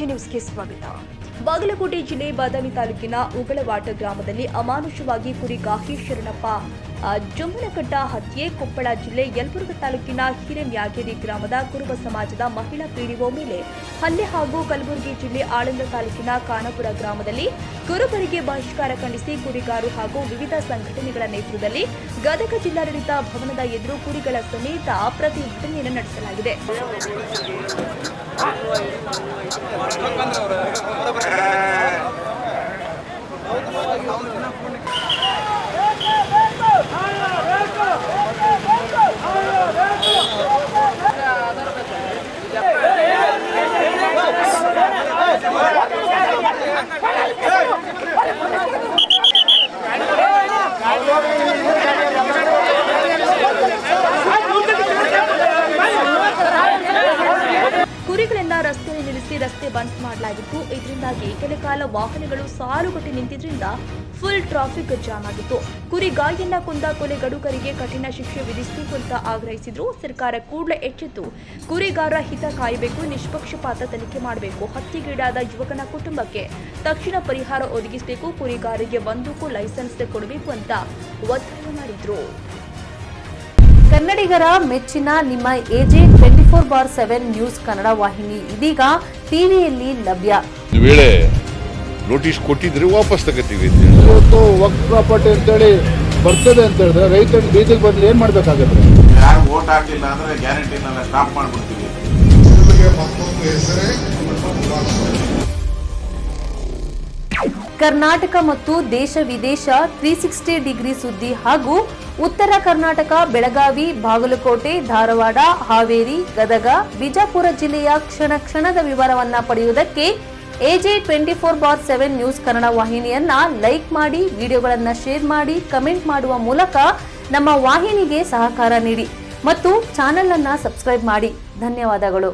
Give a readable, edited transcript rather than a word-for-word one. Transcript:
AJ ನ್ಯೂಸ್ಗೆ ಸ್ವಾಗತ. ಬಾಗಲಕೋಟೆ ಜಿಲ್ಲೆ ಬಾದಾಮಿ ತಾಲೂಕಿನ ಉಗಳವಾಟ ಗ್ರಾಮದಲ್ಲಿ ಅಮಾನುಷವಾಗಿ ಕುರಿ ಗಾಹಿ ಶರಣಪ್ಪ ಜಮ್ಮನಕಟ್ಟ ಹತ್ಯೆ. ಕೊಪ್ಪಳ ಜಿಲ್ಲೆ ಯಲಬುರ್ಗಾ ತಾಲೂಕಿನ ಹಿರೇಮ್ಯಾಗೇರಿ ಗ್ರಾಮದ ಕುರುಬ ಸಮಾಜದ ಮಹಿಳಾ ಪಿಡಿಒ ಮೇಲೆ ಹಲ್ಲೆ ಹಾಗೂ ಕಲಬುರಗಿ ಜಿಲ್ಲೆ ಆಳಂದ ತಾಲೂಕಿನ ಖಾನಾಪುರ ಗ್ರಾಮದಲ್ಲಿ ಕುರುಬರಿಗೆ ಬಹಿಷ್ಕಾರ ಖಂಡಿಸಿ ಕುರಿಗಾರು ಹಾಗೂ ವಿವಿಧ ಸಂಘಟನೆಗಳ ನೇತೃತ್ವದಲ್ಲಿ ಗದಗ ಜಿಲ್ಲಾಡಳಿತ ಭವನದ ಎದುರು ಕುರಿಗಳ ಸಮೇತ ಪ್ರತಿಭಟನೆಯನ್ನು ನಡೆಸಲಾಗಿದೆ. ಕುರಿಗಳನ್ನ ರಸ್ತೆಯಲ್ಲಿ ನಿಲ್ಲಿಸಿ ರಸ್ತೆ ಬಂದ್ ಮಾಡಲಾಗಿತ್ತು. ಇದರಿಂದಾಗಿ ಕೆಲ ಕಾಲ ವಾಹನಗಳು ಸಾಲುಗಟ್ಟಿ ನಿಂತಿದ್ರಿಂದ ಫುಲ್ ಟ್ರಾಫಿಕ್ ಜಾಮ್ ಆಗಿತ್ತು. ಕುರಿ ಗಾಯನ್ನ ಕೊಂದ ಕೊಲೆಗಡುಕರಿಗೆ ಕಠಿಣ ಶಿಕ್ಷೆ ವಿಧಿಸಬೇಕು ಅಂತ ಆಗ್ರಹಿಸಿದ್ರು. ಸರ್ಕಾರ ಕೂಡಲೇ ಎಚ್ಚೆತ್ತು ಕುರಿಗಾರರ ಹಿತ ಕಾಯಬೇಕು, ನಿಷ್ಪಕ್ಷಪಾತ ತನಿಖೆ ಮಾಡಬೇಕು, ಹತ್ಯೆಗೀಡಾದ ಯುವಕನ ಕುಟುಂಬಕ್ಕೆ ತಕ್ಷಣ ಪರಿಹಾರ ಒದಗಿಸಬೇಕು, ಕುರಿಗಾರರಿಗೆ ಬಂದೂಕು ಲೈಸೆನ್ಸ್ ಕೊಡಬೇಕು ಅಂತ ಒತ್ತಾಯ ಮಾಡಿದ್ರು. ಕನ್ನಡಿಗರ ಮೆಚ್ಚಿನ ನಿಮ್ಮ ಎಜೆ 24/7 ನ್ಯೂಸ್ ಕನ್ನಡ ವಾಹಿನಿ ಇದೀಗ ಟಿವಿಯಲ್ಲಿ ಲಭ್ಯ. ವೇಳೆ ನೋಟಿಸ್ ಕೊಟ್ಟಿದ್ರೆ ವಾಪಸ್ ತಗೋತೀವಿ. ಇವತ್ತು ವಕ್ಫ್ ಪ್ರಾಪರ್ಟಿ ಅಂತೇಳಿ ಬರ್ತದೆ ಅಂತ ಹೇಳಿದ್ರೆ ರೈತರು ಬೀದಿಗೆ ಬಂದ್ರೆ ಏನ್ ಮಾಡ್ಬೇಕಾಗತ್ತೆ? ಯಾರು ವೋಟ್ ಹಾಕಿಲ್ಲ ಅಂದ್ರೆ ಗ್ಯಾರಂಟಿನೆಲ್ಲ ಸ್ಟಾಪ್ ಮಾಡ್ಬಿಡ್ತೀವಿ. ಕರ್ನಾಟಕ ಮತ್ತು ದೇಶ ವಿದೇಶ 360 ಡಿಗ್ರಿ ಸುದ್ದಿ ಹಾಗೂ ಉತ್ತರ ಕರ್ನಾಟಕ, ಬೆಳಗಾವಿ, ಬಾಗಲಕೋಟೆ, ಧಾರವಾಡ, ಹಾವೇರಿ, ಗದಗ, ಬಿಜಾಪುರ ಜಿಲ್ಲೆಯ ಕ್ಷಣ ಕ್ಷಣದ ವಿವರವನ್ನ ಪಡೆಯುವುದಕ್ಕೆ ಎಜೆ 24/7 ನ್ಯೂಸ್ ಕನ್ನಡ ವಾಹಿನಿಯನ್ನ ಲೈಕ್ ಮಾಡಿ, ವಿಡಿಯೋಗಳನ್ನ ಶೇರ್ ಮಾಡಿ, ಕಮೆಂಟ್ ಮಾಡುವ ಮೂಲಕ ನಮ್ಮ ವಾಹಿನಿಗೆ ಸಹಕಾರ ನೀಡಿ ಮತ್ತು ಚಾನೆಲ್ ಅನ್ನ ಸಬ್ಸ್ಕ್ರೈಬ್ ಮಾಡಿ. ಧನ್ಯವಾದಗಳು.